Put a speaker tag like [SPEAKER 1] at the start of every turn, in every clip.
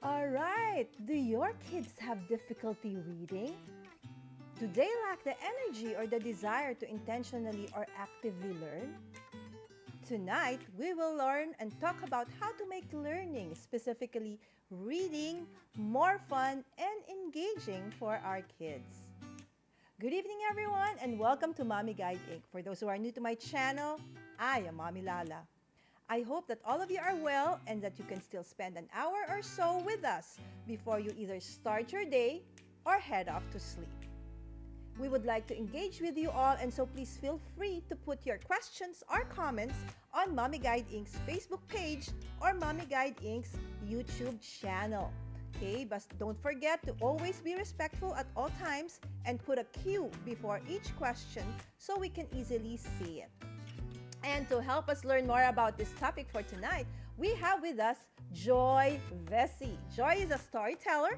[SPEAKER 1] All right. Do your kids have difficulty reading? Do they lack the energy or the desire to intentionally or actively learn? Tonight, we will learn and talk about how to make learning, specifically reading, more fun and engaging for our kids. Good evening, everyone, and welcome to Mommy Guide Inc. For those who are new to my channel, I am Mommy Lala. I hope that all of you are well and that you can still spend an hour or so with us before you either start your day or head off to sleep. We would like to engage with you all, and so please feel free to put your questions or comments on Mommy Guide Inc.'s Facebook page or Mommy Guide Inc.'s YouTube channel. Okay, but don't forget to always be respectful at all times and put a Q before each question so we can easily see it. And to help us learn more about this topic for tonight, we have with us Joy Veasy. Joy is a storyteller,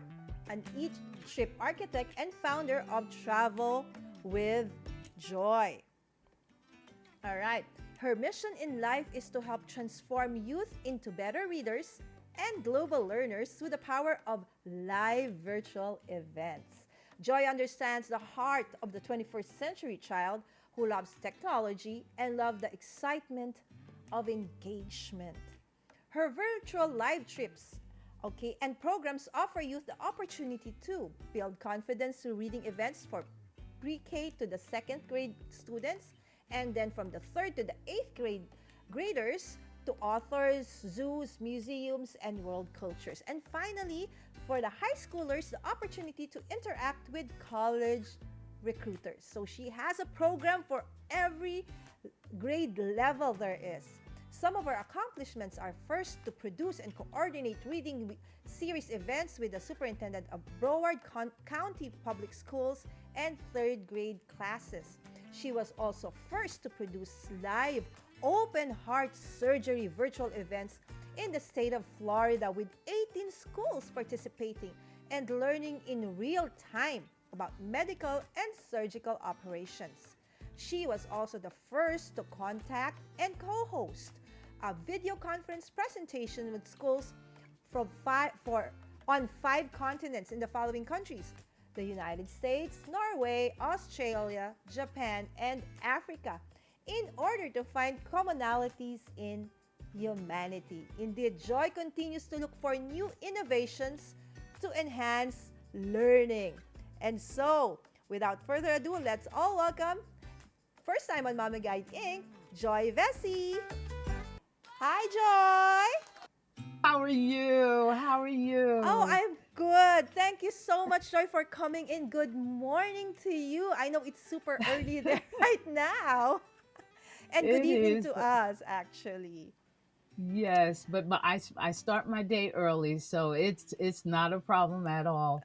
[SPEAKER 1] an each trip architect, and founder of Travel with Joy. All right. Her mission in life is to help transform youth into better readers and global learners through the power of live virtual events. Joy understands the heart of the 21st century child who loves technology and loves the excitement of engagement. Her virtual live trips, okay, and programs offer youth the opportunity to build confidence through reading events for pre-K to the second grade students, and then from the third to the eighth grade graders to authors, zoos, museums, and world cultures. And finally, for the high schoolers, the opportunity to interact with college recruiters. So she has a program for every grade level there is. Some of her accomplishments are first to produce and coordinate reading series events with the superintendent of Broward County Public Schools and third grade classes. She was also first to produce live open heart surgery virtual events in the state of Florida with 18 schools participating and learning in real time about medical and surgical operations. She was also the first to contact and co-host a video conference presentation with schools on 5 continents in the following countries: the United States, Norway, Australia, Japan, and Africa, in order to find commonalities in humanity. Indeed, Joy continues to look for new innovations to enhance learning. And so, without further ado, let's all welcome, first time on Mama Guide Inc., Joy Veasy. Hi, Joy.
[SPEAKER 2] How are you? How are
[SPEAKER 1] Oh,
[SPEAKER 2] you?
[SPEAKER 1] I'm good. Thank you so much, Joy, for coming in. Good morning to you. I know it's super early there right now. And good
[SPEAKER 2] It
[SPEAKER 1] evening
[SPEAKER 2] is,
[SPEAKER 1] to us, actually.
[SPEAKER 2] yes, but I start my day early, so it's not a problem at all.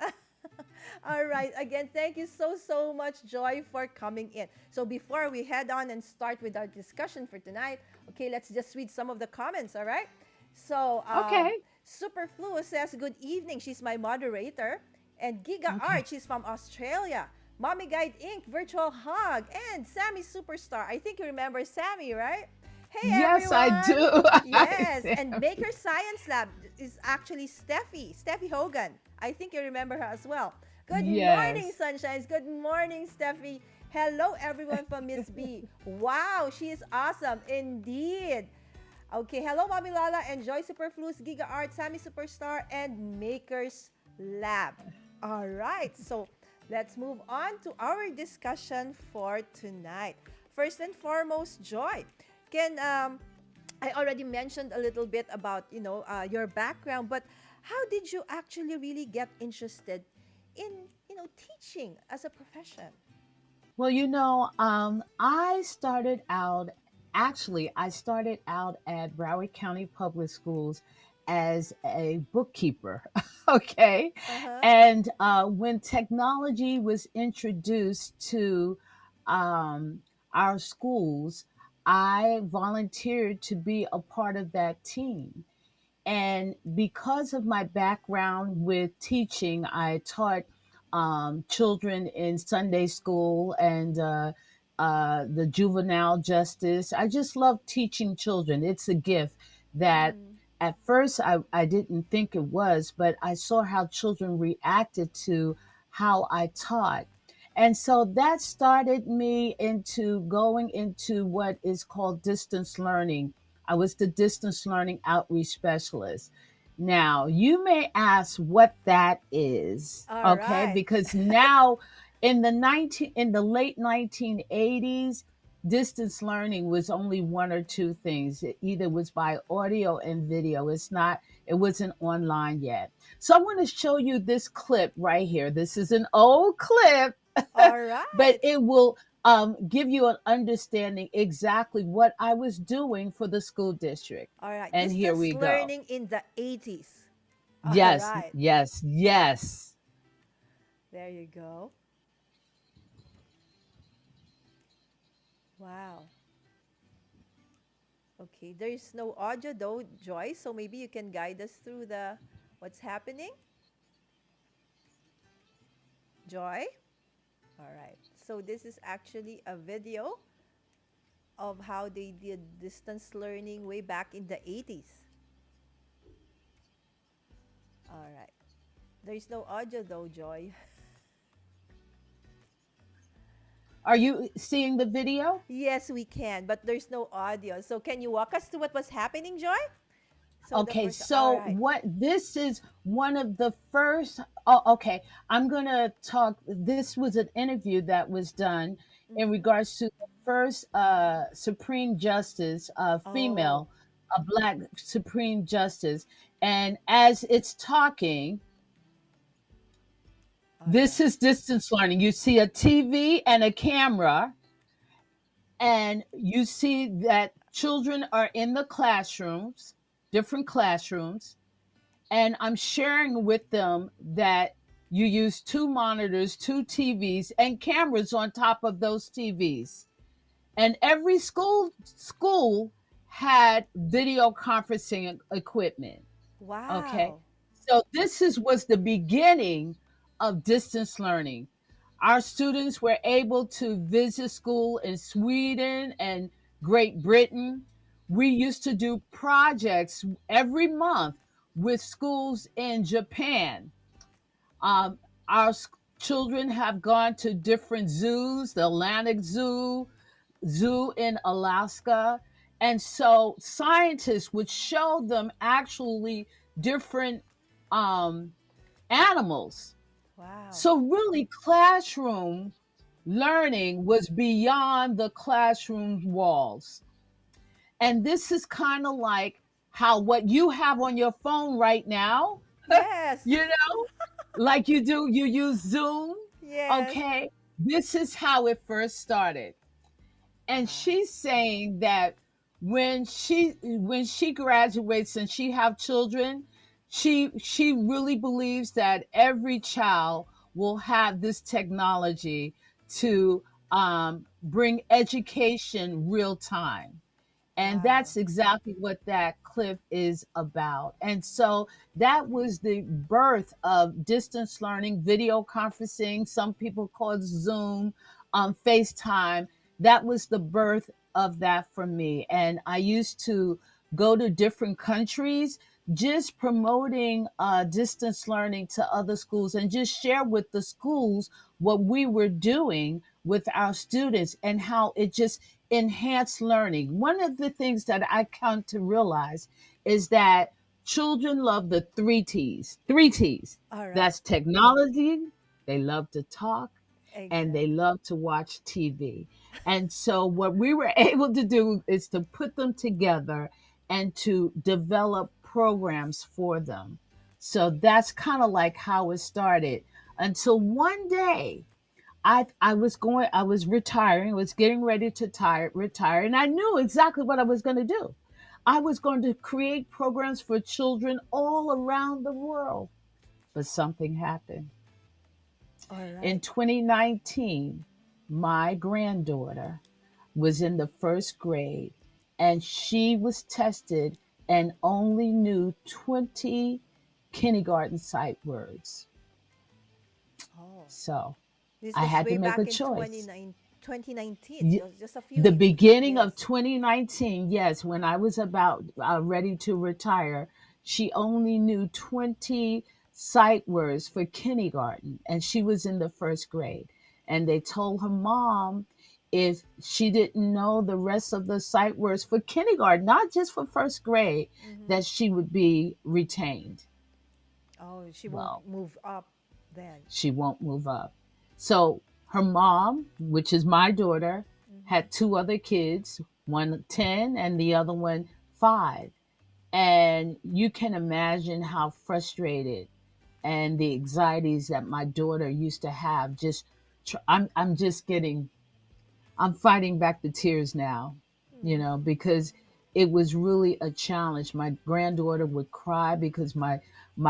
[SPEAKER 1] All right. Again, thank you so much, Joy, for coming in. So before we head on and start with our discussion for tonight, okay, let's just read some of the comments. All right. So
[SPEAKER 2] Okay.
[SPEAKER 1] Superfluous says, "Good evening." She's my moderator. And Giga
[SPEAKER 2] Okay.
[SPEAKER 1] Art, she's from Australia. Mommy Guide Inc. Virtual hug. And Sammy Superstar. I think you remember Sammy, right? Hey
[SPEAKER 2] Yes, I
[SPEAKER 1] everyone.
[SPEAKER 2] do.
[SPEAKER 1] Yes, and Maker Science Lab is actually Steffi Hogan. I think you remember her as well. Good morning,
[SPEAKER 2] Yes.
[SPEAKER 1] sunshines. Good morning, Steffi. Hello, everyone from Miss B. Wow, she is awesome indeed. Okay, hello, Mommy Lala. Enjoy Superfluous, Giga Art, Sammy Superstar, and Makers Lab. All right, so let's move on to our discussion for tonight. First and foremost, Joy. Can I already mentioned a little bit about your background, but how did you actually really get interested in teaching as a profession?
[SPEAKER 2] Well, I started out at Broward County Public Schools as a bookkeeper. Okay.
[SPEAKER 1] Uh huh.
[SPEAKER 2] And when technology was introduced to um, our schools, I volunteered to be a part of that team. And because of my background with teaching, I taught children in Sunday school and the juvenile justice. I just love teaching children. It's a gift that
[SPEAKER 1] Mm-hmm.
[SPEAKER 2] At first, I didn't think it was, but I saw how children reacted to how I taught. And so that started me into going into what is called distance learning. I was the distance learning outreach specialist. Now, you may ask what that is,
[SPEAKER 1] All
[SPEAKER 2] okay?
[SPEAKER 1] right.
[SPEAKER 2] Because now in the late 1980s, distance learning was only one or two things. It either was by audio and video. It wasn't online yet. So I want to show you this clip right here. This is an old clip,
[SPEAKER 1] All
[SPEAKER 2] but
[SPEAKER 1] right.
[SPEAKER 2] it will give you an understanding exactly what I was doing for the school district.
[SPEAKER 1] All right.
[SPEAKER 2] And here
[SPEAKER 1] Distance
[SPEAKER 2] we go.
[SPEAKER 1] learning in the 80s. All
[SPEAKER 2] Yes,
[SPEAKER 1] right.
[SPEAKER 2] yes, yes.
[SPEAKER 1] There you go. Wow. Okay. There is no audio though, Joy. So maybe you can guide us through the what's happening. Joy. All right. So this is actually a video of how they did distance learning way back in the 80s. All right. There is no audio though, Joy.
[SPEAKER 2] Are you seeing the video?
[SPEAKER 1] Yes, we can, but there's no audio. So can you walk us through what was happening, Joy? So the
[SPEAKER 2] Okay,
[SPEAKER 1] first, all
[SPEAKER 2] so
[SPEAKER 1] right.
[SPEAKER 2] what this is one of the first. Oh, okay, I'm gonna talk. This was an interview that was done in
[SPEAKER 1] Mm-hmm.
[SPEAKER 2] regards to the first Supreme Justice,
[SPEAKER 1] Oh,
[SPEAKER 2] female, a black Supreme Justice. And as it's talking,
[SPEAKER 1] all
[SPEAKER 2] this
[SPEAKER 1] right.
[SPEAKER 2] is distance learning. You see a TV and a camera, and you see that children are in the classrooms, different classrooms, and I'm sharing with them that you use two monitors, two TVs, and cameras on top of those TVs. And every school had video conferencing equipment. Okay.
[SPEAKER 1] Wow.
[SPEAKER 2] So was the beginning of distance learning. Our students were able to visit school in Sweden and Great Britain. We used to do projects every month with schools in Japan. Um, our children have gone to different zoos, the Atlantic Zoo in Alaska. And so scientists would show them actually different um, animals.
[SPEAKER 1] Wow.
[SPEAKER 2] So, really, classroom learning was beyond the classroom walls. And this is kind of like how what you have on your phone right now,
[SPEAKER 1] Yes.
[SPEAKER 2] you know, like you use Zoom.
[SPEAKER 1] Yes.
[SPEAKER 2] Okay. This is how it first started. And
[SPEAKER 1] Wow.
[SPEAKER 2] she's saying that when she graduates and she have children, she really believes that every child will have this technology to bring education real time. And
[SPEAKER 1] Wow.
[SPEAKER 2] that's exactly what that clip is about. And so that was the birth of distance learning, video conferencing. Some people call it Zoom, FaceTime. That was the birth of that for me. And I used to go to different countries just promoting distance learning to other schools and just share with the schools what we were doing with our students and how it just enhanced learning. One of the things that I come to realize is that children love the three T's. Three T's.
[SPEAKER 1] All right.
[SPEAKER 2] That's technology, they love to talk, and they
[SPEAKER 1] Exactly.
[SPEAKER 2] love to watch TV. And so, what we were able to do is to put them together and to develop programs for them. So, that's kind of like how it started until one day I was retiring, was getting ready to retire, and I knew exactly what I was going to do. I was going to create programs for children all around the world. But something happened.
[SPEAKER 1] All
[SPEAKER 2] In
[SPEAKER 1] right.
[SPEAKER 2] 2019, my granddaughter was in the first grade and she was tested and only knew 20 kindergarten sight words.
[SPEAKER 1] Oh,
[SPEAKER 2] So
[SPEAKER 1] this
[SPEAKER 2] I
[SPEAKER 1] was
[SPEAKER 2] had to
[SPEAKER 1] way
[SPEAKER 2] make a
[SPEAKER 1] back in
[SPEAKER 2] choice.
[SPEAKER 1] 2019. 2019,
[SPEAKER 2] Y-
[SPEAKER 1] just a few
[SPEAKER 2] The
[SPEAKER 1] years.
[SPEAKER 2] beginning of
[SPEAKER 1] Yes.
[SPEAKER 2] 2019, yes, when I was about ready to retire, she only knew 20 sight words for kindergarten, and she was in the first grade. And they told her mom if she didn't know the rest of the sight words for kindergarten, not just for first grade,
[SPEAKER 1] Mm-hmm.
[SPEAKER 2] that she would be retained.
[SPEAKER 1] Oh, she won't
[SPEAKER 2] Well,
[SPEAKER 1] move up then.
[SPEAKER 2] she won't move up. So her mom, which is my daughter,
[SPEAKER 1] Mm-hmm.
[SPEAKER 2] had two other kids, one 10 and the other one 5. And you can imagine how frustrated and the anxieties that my daughter used to have. I'm just getting, I'm fighting back the tears now,
[SPEAKER 1] Mm-hmm.
[SPEAKER 2] because it was really a challenge. My granddaughter would cry because my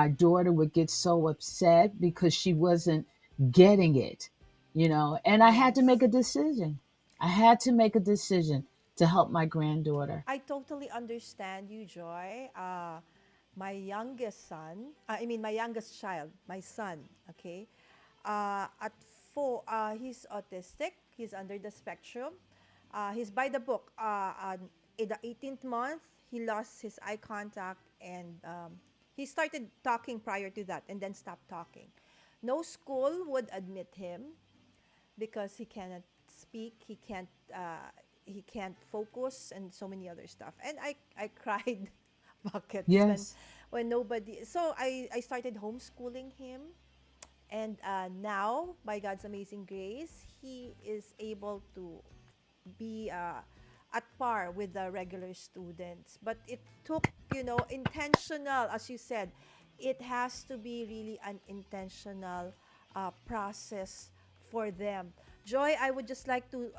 [SPEAKER 2] daughter would get so upset because she wasn't getting it, and I had to make
[SPEAKER 1] Yes.
[SPEAKER 2] a decision. I had to make a decision to help my granddaughter.
[SPEAKER 1] I totally understand you, Joy. My youngest son, I mean, my youngest child, my son, okay, at 4, he's autistic, he's under the spectrum. He's by the book. In the 18th month, he lost his eye contact and he started talking prior to that and then stopped talking. No school would admit him because he cannot speak, he can't focus, and so many other stuff. And I cried buckets
[SPEAKER 2] Yes.
[SPEAKER 1] when nobody. So I started homeschooling him, and now by God's amazing grace, he is able to be at par with the regular students. But it took, intentional, as you said, it has to be really an intentional process for them. Joy, I would just like to,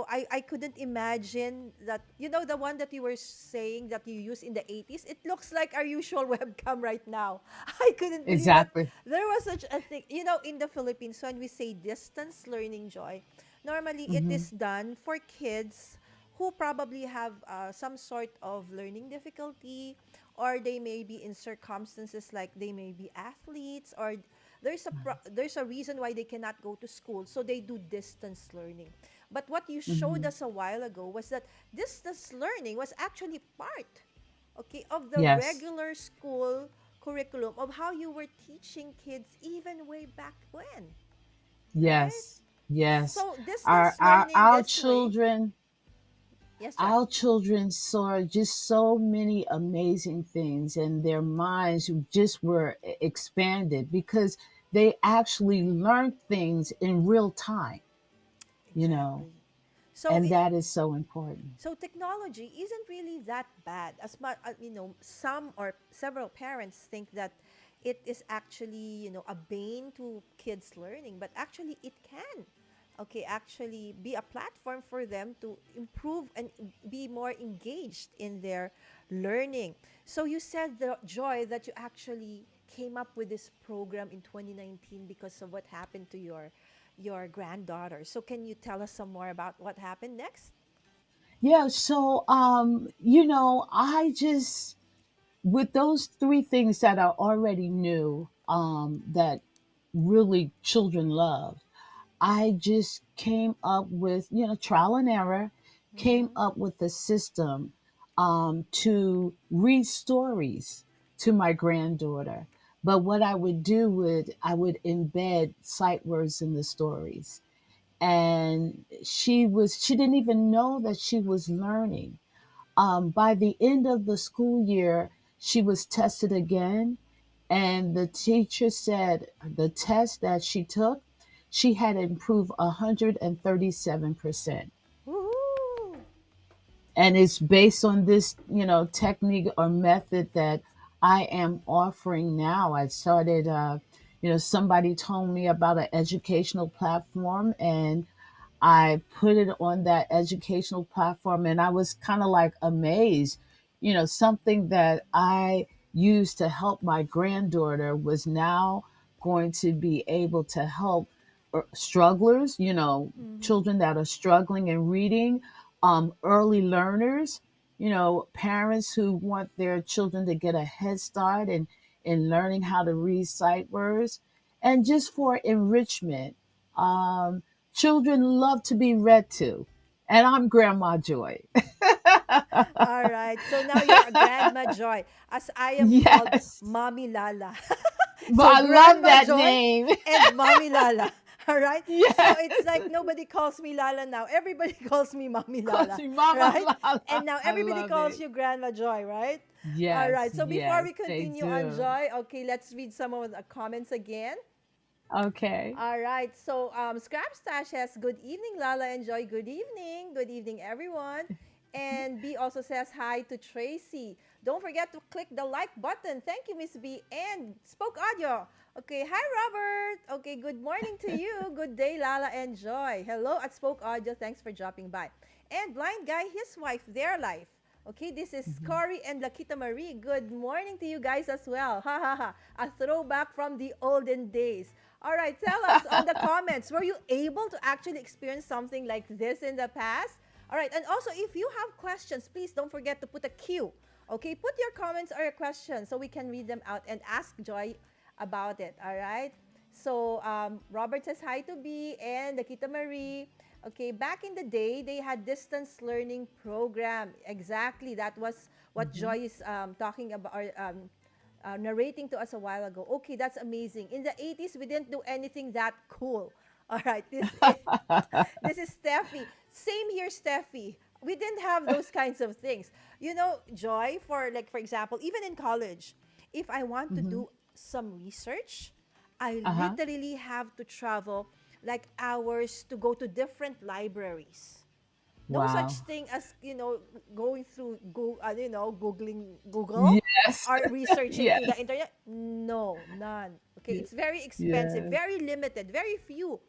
[SPEAKER 1] I couldn't imagine that, the one that you were saying that you use in the 80s, it looks like our usual webcam right now. I couldn't believe that
[SPEAKER 2] Exactly.
[SPEAKER 1] there was such a thing. In the Philippines, when we say distance learning, Joy, normally it
[SPEAKER 2] Hmm.
[SPEAKER 1] is done for kids who probably have some sort of learning difficulty, or they may be in circumstances like they may be athletes, or there's a reason why they cannot go to school, so they do distance learning. But what you showed
[SPEAKER 2] Hmm.
[SPEAKER 1] us a while ago was that distance learning was actually part, okay, of the
[SPEAKER 2] Yes.
[SPEAKER 1] regular school curriculum of how you were teaching kids even way back when, right?
[SPEAKER 2] Yes. Yes.
[SPEAKER 1] So
[SPEAKER 2] Our
[SPEAKER 1] distance
[SPEAKER 2] our
[SPEAKER 1] learning
[SPEAKER 2] our
[SPEAKER 1] this way.
[SPEAKER 2] children
[SPEAKER 1] Yes, Joy.
[SPEAKER 2] our children saw just so many amazing things, and their minds just were expanded because they actually learned things in real time, you know,
[SPEAKER 1] Exactly. So
[SPEAKER 2] and
[SPEAKER 1] it,
[SPEAKER 2] that is so important.
[SPEAKER 1] so technology isn't really that bad as much. Some or several parents think that it is actually, a bane to kids learning, but actually it can, okay, actually be a platform for them to improve and be more engaged in their learning. So you said, the Joy, that you actually came up with this program in 2019 because of what happened to your granddaughter. So can you tell us some more about what happened next?
[SPEAKER 2] Yeah, so I just, with those three things that I already knew, that really children love, I just came up with, trial and error, came
[SPEAKER 1] Mm-hmm.
[SPEAKER 2] up with a system to read stories to my granddaughter. But what I would do would I would embed sight words in the stories. And she didn't even know that she was learning. By the end of the school year, she was tested again, and the teacher said the test that she took, she had improved 137%.
[SPEAKER 1] Woohoo!
[SPEAKER 2] And it's based on this, technique or method that I am offering now. I started, somebody told me about an educational platform, and I put it on that educational platform, and I was kind of like amazed. Something that I used to help my granddaughter was now going to be able to help strugglers,
[SPEAKER 1] Mm-hmm.
[SPEAKER 2] children that are struggling in reading, early learners, parents who want their children to get a head start in learning how to read sight words, and just for enrichment. Children love to be read to. And I'm Grandma Joy.
[SPEAKER 1] All right. So now you're a Grandma Joy, as I am called
[SPEAKER 2] Yes.
[SPEAKER 1] Mommy Lala.
[SPEAKER 2] But
[SPEAKER 1] So
[SPEAKER 2] I love
[SPEAKER 1] Grandma
[SPEAKER 2] that
[SPEAKER 1] Joy
[SPEAKER 2] name.
[SPEAKER 1] and Mommy Lala. All right. So
[SPEAKER 2] Yes.
[SPEAKER 1] it's like nobody calls me Lala now. Everybody calls me Mommy Lala,
[SPEAKER 2] Coaching Mama
[SPEAKER 1] right? And
[SPEAKER 2] Lala.
[SPEAKER 1] now
[SPEAKER 2] I
[SPEAKER 1] everybody
[SPEAKER 2] love
[SPEAKER 1] calls
[SPEAKER 2] it.
[SPEAKER 1] you Grandma Joy, right? All
[SPEAKER 2] Yes,
[SPEAKER 1] right. So before
[SPEAKER 2] yes,
[SPEAKER 1] we
[SPEAKER 2] they
[SPEAKER 1] continue on
[SPEAKER 2] do.
[SPEAKER 1] Joy, okay, let's read some of the comments again.
[SPEAKER 2] Okay.
[SPEAKER 1] All right. So Scrap Stash says, "Good evening, Lala and Joy. Good evening. Good evening, everyone." And B also says hi to Tracy. Don't forget to click the like button. Thank you, Miss B. And Spoke Audio. Okay, hi Robert. Okay, good morning to you. Good day, Lala and Joy. Hello at Spoke Audio. Thanks for dropping by. And Blind Guy, his wife, their life. Okay, this is
[SPEAKER 2] Mhm.
[SPEAKER 1] Cory and Lakita Marie. Good morning to you guys as well. Ha ha ha. A throwback from the olden days. All right, tell us on the comments, were you able to actually experience something like this in the past? All right, and also if you have questions, please don't forget to put a Q. Okay, put your comments or your questions so we can read them out and ask Joy about it. All right. So Robert says hi to B and Nakita Marie. Okay, back in the day, they had distance learning program. Exactly, that was what
[SPEAKER 2] Mhm.
[SPEAKER 1] Joy is talking about, or narrating to us a while ago. Okay, that's amazing. In the 80s, we didn't do anything that cool. All right, this is Steffi. Same here, Steffi. We didn't have those kinds of things. You know, Joy, for like for example, even in college, if I want to
[SPEAKER 2] Mhm.
[SPEAKER 1] do some research, I
[SPEAKER 2] Uh-huh.
[SPEAKER 1] literally have to travel like hours to go to different libraries. No such
[SPEAKER 2] Wow.
[SPEAKER 1] thing as, going through googling Google
[SPEAKER 2] Yes.
[SPEAKER 1] or researching through the
[SPEAKER 2] Yes.
[SPEAKER 1] internet. No, none. Okay,
[SPEAKER 2] Ye-
[SPEAKER 1] it's very expensive,
[SPEAKER 2] Yes.
[SPEAKER 1] very limited, very few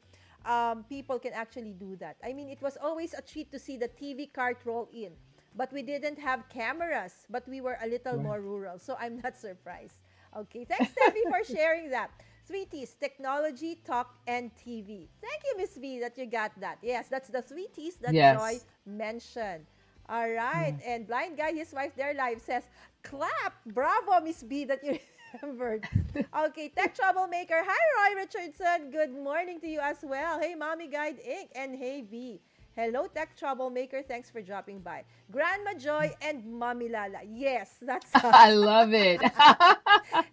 [SPEAKER 1] people can actually do that. I mean, it was always a treat to see the TV cart roll in, but we didn't have cameras, but we were a little
[SPEAKER 2] Right.
[SPEAKER 1] more rural, so I'm not surprised. Okay, thanks, Steffi, for sharing that. Three T's: technology, talk, and TV. Thank you, Miss V, that you got that. Yes, that's the three T's that Joy
[SPEAKER 2] Yes.
[SPEAKER 1] mentioned. All right,
[SPEAKER 2] Yes.
[SPEAKER 1] and Blind Guy, his wife, their life says, clap! Bravo, Miss B, that you remembered. Okay, tech troublemaker. Hi, Roy Richardson. Good morning to you as well. Hey, Mommy Guide Inc. And hey, V. Hello, tech troublemaker. Thanks for dropping by. Grandma Joy and Mommy Lala. Yes, that's
[SPEAKER 2] I
[SPEAKER 1] us.
[SPEAKER 2] love it.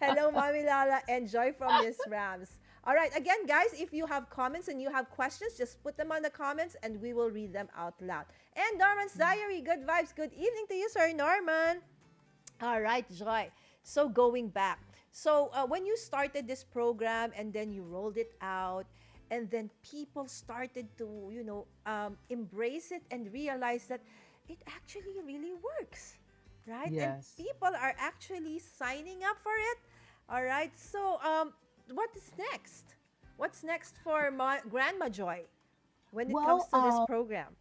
[SPEAKER 1] Hello, Mommy Lala, and Joy from Miss Rams. All right, again, guys, if you have comments and you have questions, just put them on the comments and we will read them out loud. And Norman's Diary, good vibes. Good evening to you, Sir Norman. All right, Joy. So going back, so when you started this program and then you rolled it out, and then people started to, embrace it and realize that it actually really works, right? And
[SPEAKER 2] Yes.
[SPEAKER 1] people are actually signing up for it. All right. So what is next? What's next for Grandma Joy when it comes
[SPEAKER 2] Well,
[SPEAKER 1] to this program?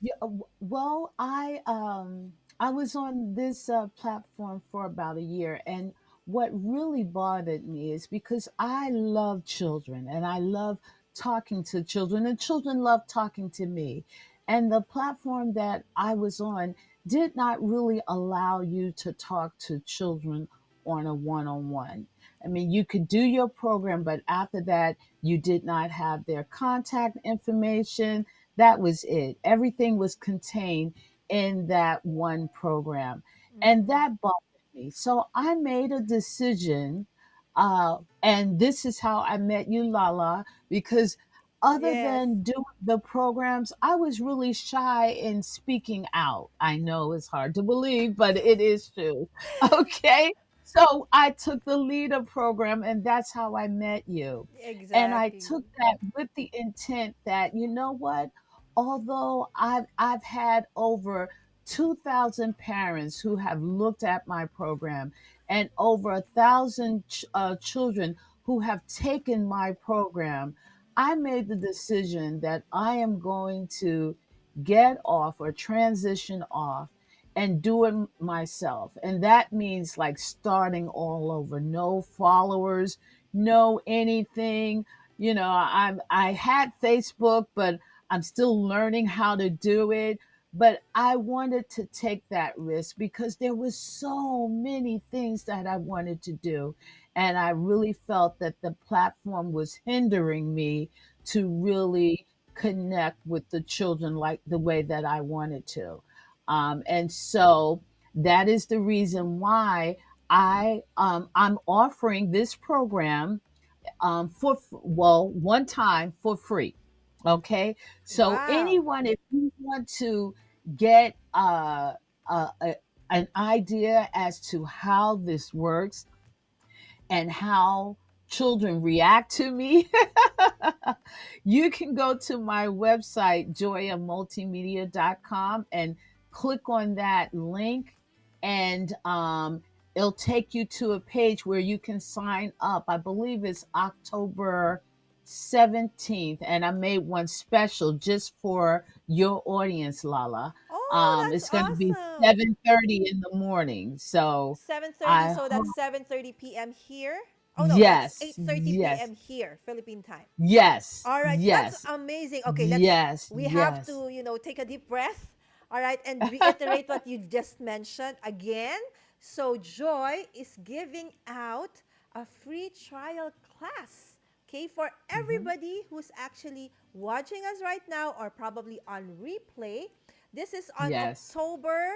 [SPEAKER 2] yeah, well, I was on this platform for about a year, and what really bothered me is because I love children and I love talking to children, and children love talking to me. And the platform that I was on did not really allow you to talk to children on a one-on-one. I mean, you could do your program, but after that, you did not have their contact information. That was it. Everything was contained in that one program. And
[SPEAKER 1] Mm-hmm.
[SPEAKER 2] that bothered me. So I made a decision. And this is how I met you, Lala, because other
[SPEAKER 1] Yes,
[SPEAKER 2] than doing the programs, I was really shy in speaking out. I know it's hard to believe, but it is true. Okay. So I took the leader program, and that's how I met you. And I
[SPEAKER 1] exactly.
[SPEAKER 2] took that with the intent that, you know what? Although I've had over 2,000 parents who have looked at my program, and over 1,000 children who have taken my program, I made the decision that I am going to get off or transition off and do it myself. And that means like starting all over, no followers, no anything. I had Facebook, but I'm still learning how to do it. But I wanted to take that risk because there was so many things that I wanted to do. And I really felt that the platform was hindering me to really connect with the children like the way that I wanted to. And so that is the reason why I'm offering this program one time for free. Okay, so
[SPEAKER 1] Wow.
[SPEAKER 2] anyone, if you want to get an idea as to how this works and how children react to me, you can go to my website, joyamultimedia.com, and click on that link, and it'll take you to a page where you can sign up. I believe it's October 17th, and I made one special just for your audience, Lala.
[SPEAKER 1] Oh, that's
[SPEAKER 2] It's going to be
[SPEAKER 1] awesome.
[SPEAKER 2] 7:30 in the morning. So
[SPEAKER 1] 7:30,
[SPEAKER 2] I
[SPEAKER 1] so that's
[SPEAKER 2] hope,
[SPEAKER 1] 7:30 p.m. here. Oh no, that's
[SPEAKER 2] yes,
[SPEAKER 1] 8:30
[SPEAKER 2] yes,
[SPEAKER 1] p.m. here, Philippine time.
[SPEAKER 2] yes,
[SPEAKER 1] All right, that's
[SPEAKER 2] yes,
[SPEAKER 1] amazing. Okay,
[SPEAKER 2] yes,
[SPEAKER 1] we have
[SPEAKER 2] yes.
[SPEAKER 1] to, take a deep breath. All right, and reiterate what you just mentioned again. So, Joy is giving out a free trial class, okay, for
[SPEAKER 2] Mhm.
[SPEAKER 1] everybody who's actually watching us right now or probably on replay. This is on
[SPEAKER 2] Yes.
[SPEAKER 1] October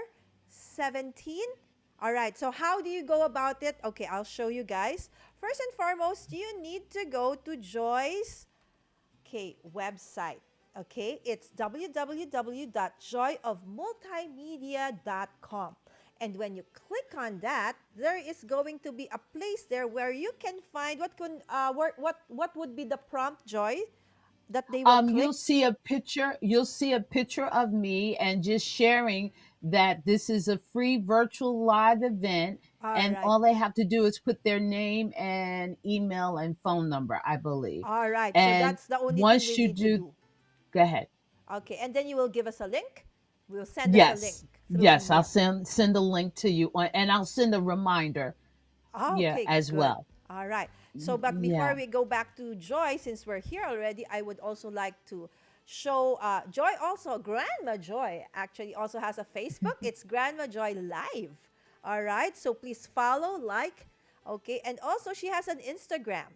[SPEAKER 1] 17th. All right, so how do you go about it? Okay, I'll show you guys. First and foremost, you need to go to Joy's website. Okay, it's www.joyofmultimedia.com. And when you click on that, there is going to be a place there where you can find what would be the prompt, Joy, that they will click.
[SPEAKER 2] You'll see a picture of me and just sharing that this is a free virtual live event,
[SPEAKER 1] All
[SPEAKER 2] and
[SPEAKER 1] right.
[SPEAKER 2] all they have to do is put their name and email and phone number, I believe.
[SPEAKER 1] All right. So
[SPEAKER 2] And
[SPEAKER 1] that's the only thing we
[SPEAKER 2] once you
[SPEAKER 1] need to
[SPEAKER 2] do,
[SPEAKER 1] do.
[SPEAKER 2] go ahead.
[SPEAKER 1] Okay, and then you will give us a link. We'll send us a link
[SPEAKER 2] Yes.
[SPEAKER 1] through
[SPEAKER 2] Yes, I'll
[SPEAKER 1] email.
[SPEAKER 2] send a link to you and I'll send a reminder, yeah,
[SPEAKER 1] Okay,
[SPEAKER 2] as
[SPEAKER 1] good.
[SPEAKER 2] well.
[SPEAKER 1] All right. So, but before
[SPEAKER 2] Yeah.
[SPEAKER 1] we go back to Joy, since we're here already, I would also like to show Joy also, Grandma Joy actually also has a Facebook. It's Grandma Joy Live. All right. So please follow, like, okay. And also, she has an Instagram,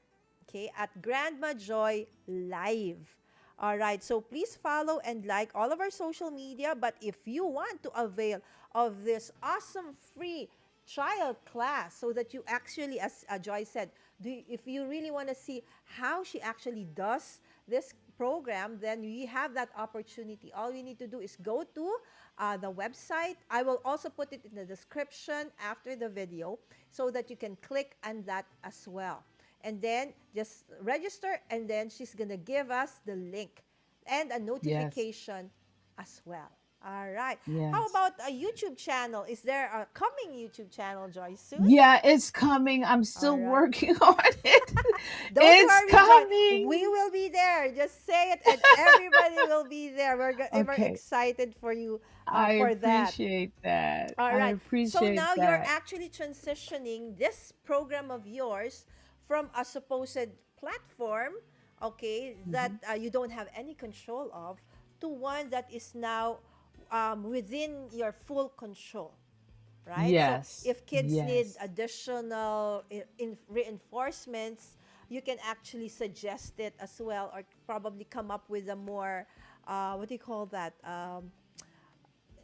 [SPEAKER 1] okay, at Grandma Joy Live. All right. So please follow and like all of our social media. But if you want to avail of this awesome free trial class so that you actually, as Joy said, if you really want to see how she actually does this program, then we have that opportunity. All you need to do is go to the website. I will also put it in the description after the video so that you can click on that as well. And then just register, and then she's going to give us the link and a
[SPEAKER 2] Yes.
[SPEAKER 1] notification as well. All right. How
[SPEAKER 2] Yes.
[SPEAKER 1] about a YouTube channel? Is there a coming YouTube channel, Joy, soon?
[SPEAKER 2] Yeah, it's coming. I'm
[SPEAKER 1] All
[SPEAKER 2] still
[SPEAKER 1] right.
[SPEAKER 2] working on it.
[SPEAKER 1] Don't
[SPEAKER 2] It's
[SPEAKER 1] worry, Joy. We
[SPEAKER 2] coming.
[SPEAKER 1] will be there. Just say it, and everybody will be there. We're
[SPEAKER 2] Okay.
[SPEAKER 1] excited for you
[SPEAKER 2] I
[SPEAKER 1] for that.
[SPEAKER 2] appreciate that.
[SPEAKER 1] All
[SPEAKER 2] I
[SPEAKER 1] right. So
[SPEAKER 2] appreciate
[SPEAKER 1] now you're
[SPEAKER 2] that.
[SPEAKER 1] actually transitioning this program of yours from a supposed platform, okay, that
[SPEAKER 2] Mhm.
[SPEAKER 1] you don't have any control of, to one that is now within your full control, right? So
[SPEAKER 2] Yes.
[SPEAKER 1] if kids need
[SPEAKER 2] Yes.
[SPEAKER 1] additional reinforcements, you can actually suggest it as well, or probably come up with a more, what do you call that?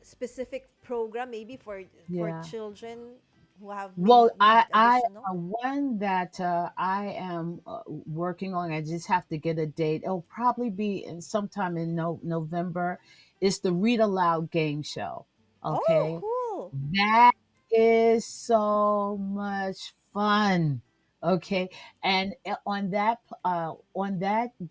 [SPEAKER 1] Specific program maybe for
[SPEAKER 2] Yeah.
[SPEAKER 1] children who have
[SPEAKER 2] Well,
[SPEAKER 1] maybe need additional.
[SPEAKER 2] one that I am working on. I just have to get a date. It'll probably be in sometime in November. It's the Read Aloud game show.
[SPEAKER 1] Oh,
[SPEAKER 2] Okay,
[SPEAKER 1] cool.
[SPEAKER 2] that is so much fun. Okay, and on that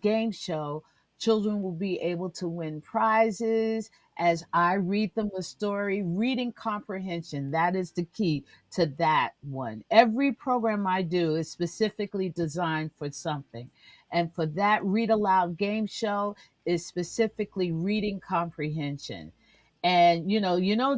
[SPEAKER 2] game show, children will be able to win prizes as I read them a story. Reading comprehension, that is the key to that one. Every program I do is specifically designed for something. And for that Read Aloud game show is specifically reading comprehension. And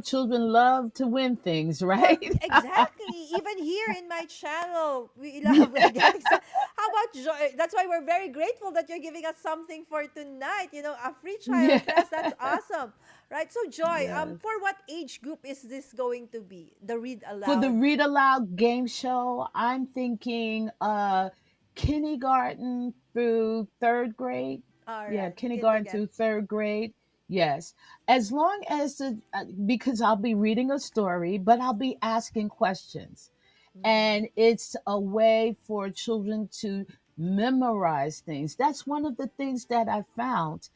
[SPEAKER 2] children love to win things,
[SPEAKER 1] For
[SPEAKER 2] right?
[SPEAKER 1] exactly, even here in my channel, we love
[SPEAKER 2] Yeah.
[SPEAKER 1] getting some. How about Joy? That's why we're very grateful that you're giving us something for tonight. A free trial
[SPEAKER 2] Yeah.
[SPEAKER 1] class. That's awesome, right? So Joy,
[SPEAKER 2] Yes.
[SPEAKER 1] for what age group is this going to be? The read
[SPEAKER 2] For the
[SPEAKER 1] aloud.
[SPEAKER 2] Read Aloud game show, I'm thinking kindergarten through third grade.
[SPEAKER 1] All
[SPEAKER 2] Yeah,
[SPEAKER 1] right.
[SPEAKER 2] kindergarten
[SPEAKER 1] Kindergarten.
[SPEAKER 2] through third grade. Yes. As long as because I'll be reading a story, but I'll be asking questions.
[SPEAKER 1] Mm-hmm.
[SPEAKER 2] And it's a way for children to memorize things. That's one of the things that I found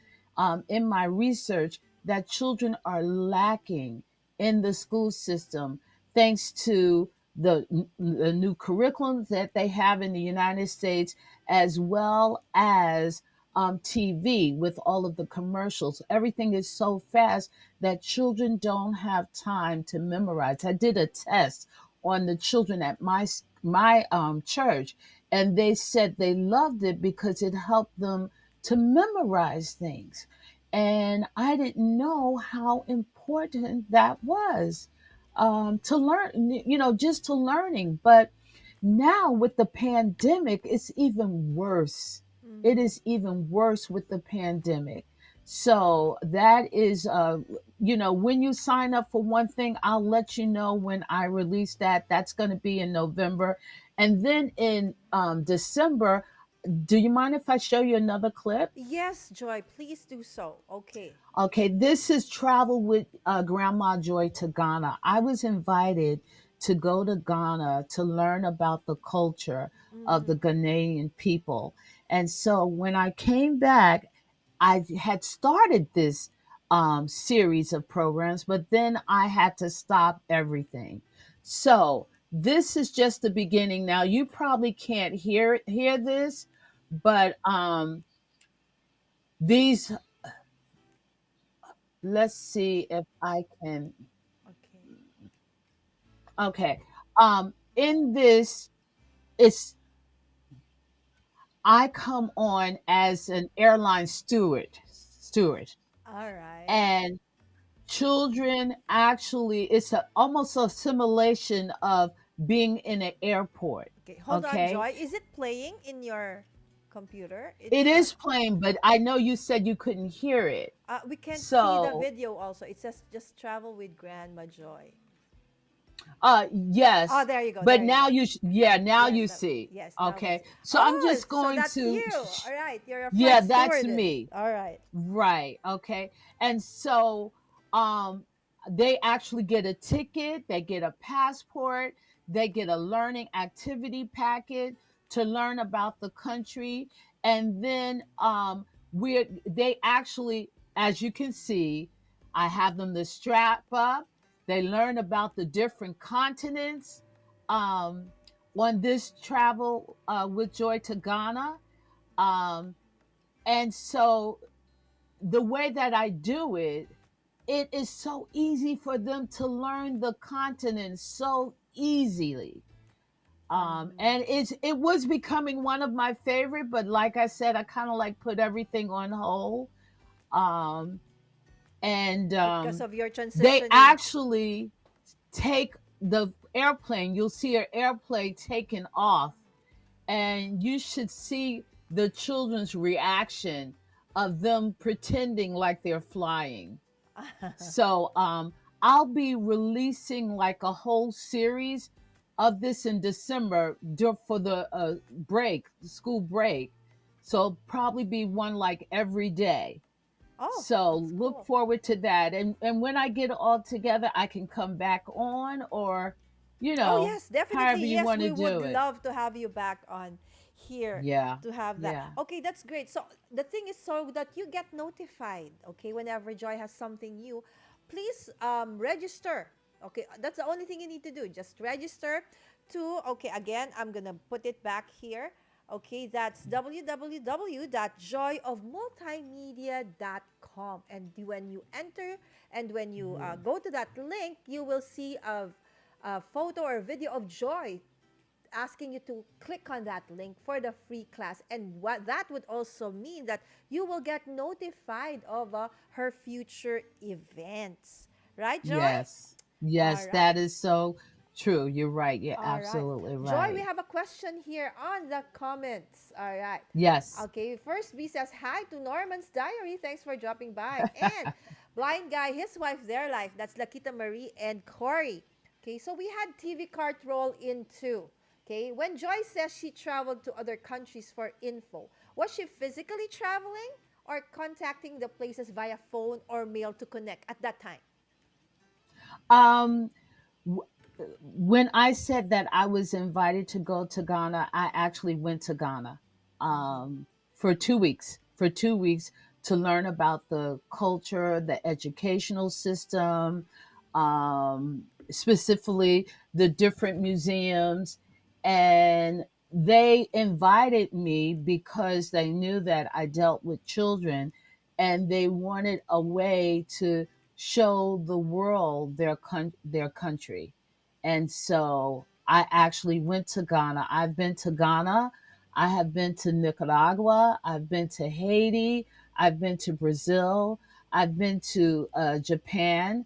[SPEAKER 2] in my research that children are lacking in the school system, thanks to the new curriculums that they have in the United States, as well as TV with all of the commercials. Everything is so fast that children don't have time to memorize. I did a test on the children at my church, and they said they loved it because it helped them to memorize things. And I didn't know how important that was to learn, just to learning. But now with the pandemic, it's even worse. It
[SPEAKER 1] Mm-hmm.
[SPEAKER 2] is even worse with the pandemic. So that is, when you sign up for one thing, I'll let you know when I release that. That's going to be in November. And then in December, do you mind if I show you another clip?
[SPEAKER 1] Yes, Joy, please do so. Okay.
[SPEAKER 2] Okay, this is Travel with Grandma Joy to Ghana. I was invited to go to Ghana to learn about the culture of
[SPEAKER 1] Mm-hmm.
[SPEAKER 2] the Ghanaian people. And so when I came back, I had started this series of programs, but then I had to stop everything. So this is just the beginning. Now you probably can't hear this, but these let's see if I can.
[SPEAKER 1] Okay.
[SPEAKER 2] Okay. In this, it's I come on as an airline steward,
[SPEAKER 1] All right.
[SPEAKER 2] and children actually, it's almost a simulation of being in an airport.
[SPEAKER 1] Okay. Hold on,
[SPEAKER 2] Okay.
[SPEAKER 1] Joy. Is it playing in your computer?
[SPEAKER 2] It
[SPEAKER 1] It's not.
[SPEAKER 2] is playing, but I know you said you couldn't hear it.
[SPEAKER 1] We can't see the
[SPEAKER 2] So,
[SPEAKER 1] video also. It says just travel with Grandma Joy. Oh,
[SPEAKER 2] yes,
[SPEAKER 1] there you go.
[SPEAKER 2] but
[SPEAKER 1] There you
[SPEAKER 2] now
[SPEAKER 1] go.
[SPEAKER 2] yeah, now
[SPEAKER 1] Yes,
[SPEAKER 2] you see.
[SPEAKER 1] yes, now we
[SPEAKER 2] Okay.
[SPEAKER 1] see.
[SPEAKER 2] So I'm
[SPEAKER 1] Oh,
[SPEAKER 2] just
[SPEAKER 1] so
[SPEAKER 2] going
[SPEAKER 1] that's
[SPEAKER 2] to,
[SPEAKER 1] you. All right. You're a
[SPEAKER 2] yeah,
[SPEAKER 1] flight
[SPEAKER 2] that's
[SPEAKER 1] stewardess.
[SPEAKER 2] me.
[SPEAKER 1] All right.
[SPEAKER 2] Right. Okay. And so um they actually get a ticket, they get a passport, they get a learning activity packet to learn about the country. And then they actually, as you can see, I have them to strap up. They learn about the different continents um on this travel with Joy to Ghana. Um and so the way that I do it, it is so easy for them to learn the continent so easily.
[SPEAKER 1] Mm-hmm.
[SPEAKER 2] And it was becoming one of my favorite, but like I said, I kind of like put everything on hold. Um, and
[SPEAKER 1] Because of your
[SPEAKER 2] they
[SPEAKER 1] transitioning.
[SPEAKER 2] actually take the airplane. You'll see an airplane taking off, and you should see the children's reaction of them pretending like they're flying. So I'll be releasing like a whole series of this in December for the school break. So it'll probably be one like every day.
[SPEAKER 1] Oh,
[SPEAKER 2] So
[SPEAKER 1] that's
[SPEAKER 2] look
[SPEAKER 1] cool.
[SPEAKER 2] forward to that. And when I get it all together, I can come back on, or
[SPEAKER 1] Oh, yes,
[SPEAKER 2] however
[SPEAKER 1] definitely.
[SPEAKER 2] you
[SPEAKER 1] Yes,
[SPEAKER 2] want to
[SPEAKER 1] we would
[SPEAKER 2] do it.
[SPEAKER 1] love to have you back on here
[SPEAKER 2] Yeah.
[SPEAKER 1] to have that.
[SPEAKER 2] Yeah.
[SPEAKER 1] Okay, that's great. So the thing is so that you get notified, okay, whenever Joy has something new, please register. Okay, that's the only thing you need to do. Just register to, okay, again, I'm going to put it back here. Okay, that's www.joyofmultimedia.com. And when you enter and when you
[SPEAKER 2] Yeah.
[SPEAKER 1] go to that link, you will see a photo or video of Joy asking you to click on that link for the free class. And what that would also mean that you will get notified of her future events. Right, Joy?
[SPEAKER 2] Yes.
[SPEAKER 1] All
[SPEAKER 2] Yes,
[SPEAKER 1] right.
[SPEAKER 2] that is so true. You're right. You're
[SPEAKER 1] All right.
[SPEAKER 2] absolutely
[SPEAKER 1] Joy, we
[SPEAKER 2] right.
[SPEAKER 1] have a question here on the comments. All right.
[SPEAKER 2] Yes.
[SPEAKER 1] Okay, first B says, hi to Norman's Diary. Thanks for dropping by. And Blind Guy, his wife, their life. That's Lakita Marie and Corey. Okay, so we had TV cart roll in too. Okay, when Joy says she traveled to other countries for info, was she physically traveling or contacting the places via phone or mail to connect at that time?
[SPEAKER 2] Um, w- when I said that I was invited to go to Ghana, I actually went to Ghana
[SPEAKER 1] Mm-hmm.
[SPEAKER 2] for 2 weeks. For 2 weeks to learn about the culture, the educational system, specifically the different museums, and they invited me because they knew that I dealt with children, and they wanted a way to show the world their country. And so I actually went to Ghana. I've been to Ghana. I have been to Nicaragua. I've been to Haiti. I've been to Brazil. I've been to Japan.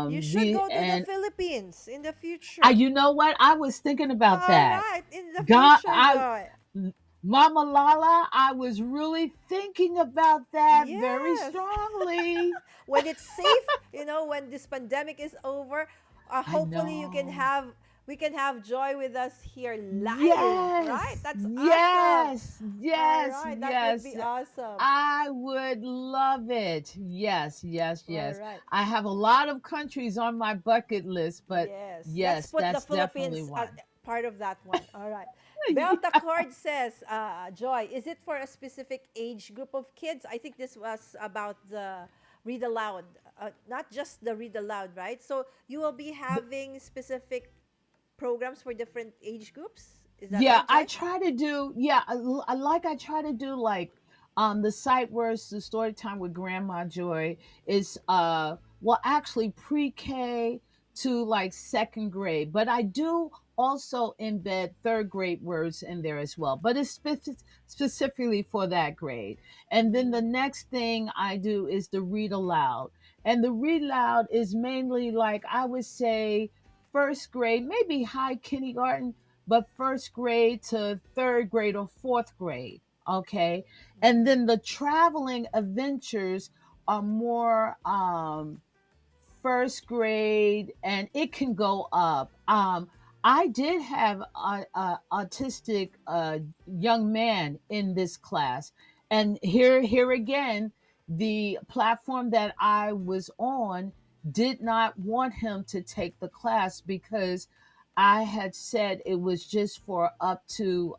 [SPEAKER 1] You should
[SPEAKER 2] The
[SPEAKER 1] go to the
[SPEAKER 2] and
[SPEAKER 1] Philippines in the
[SPEAKER 2] I,
[SPEAKER 1] future.
[SPEAKER 2] you know what? I was thinking about
[SPEAKER 1] All
[SPEAKER 2] that.
[SPEAKER 1] right, in the
[SPEAKER 2] God,
[SPEAKER 1] future, Joy.
[SPEAKER 2] Mama Lala, I was really thinking about that very
[SPEAKER 1] Yes.
[SPEAKER 2] strongly.
[SPEAKER 1] When it's safe, when this pandemic is over,
[SPEAKER 2] I
[SPEAKER 1] hopefully
[SPEAKER 2] know.
[SPEAKER 1] we can have Joy with us here live, right?
[SPEAKER 2] Yes,
[SPEAKER 1] That's awesome.
[SPEAKER 2] yes,
[SPEAKER 1] All
[SPEAKER 2] yes,
[SPEAKER 1] right, that would
[SPEAKER 2] yes.
[SPEAKER 1] be awesome.
[SPEAKER 2] I would love it. Yes, yes,
[SPEAKER 1] All
[SPEAKER 2] yes.
[SPEAKER 1] right.
[SPEAKER 2] I have a lot of countries on my bucket list, but
[SPEAKER 1] Yes, let's
[SPEAKER 2] yes,
[SPEAKER 1] put the
[SPEAKER 2] that's definitely
[SPEAKER 1] Philippines as
[SPEAKER 2] one.
[SPEAKER 1] part of that one. All right. Belta Cord says, Joy, is it for a specific age group of kids? I think this was about the read aloud, not just the read aloud, right? So you will be having specific programs for different age groups. Is that
[SPEAKER 2] Yeah,
[SPEAKER 1] right,
[SPEAKER 2] I
[SPEAKER 1] Joy?
[SPEAKER 2] try to do. Yeah, I try to do like the site words, the story time with Grandma Joy is well actually pre-K to like second grade, but I do also embed third grade words in there as well, but it's specifically for that grade. And then the
[SPEAKER 1] Mm,
[SPEAKER 2] next thing I do is the read aloud, and the read aloud is mainly like I would say first grade, maybe high kindergarten, but first grade to third grade or fourth grade. Okay. And
[SPEAKER 1] mhm.
[SPEAKER 2] then the traveling adventures are more first grade, and it can go up. I did have a autistic young man in this class, and here again, the platform that I was on did not want him to take the class because I had said it was just for up to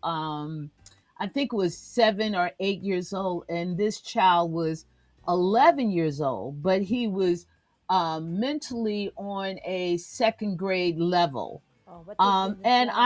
[SPEAKER 2] I think it was 7 or 8 years old, and this child was
[SPEAKER 1] Oh,
[SPEAKER 2] 11 years old, but he was mentally on a second grade level.
[SPEAKER 1] oh, but they didn't
[SPEAKER 2] And
[SPEAKER 1] want to.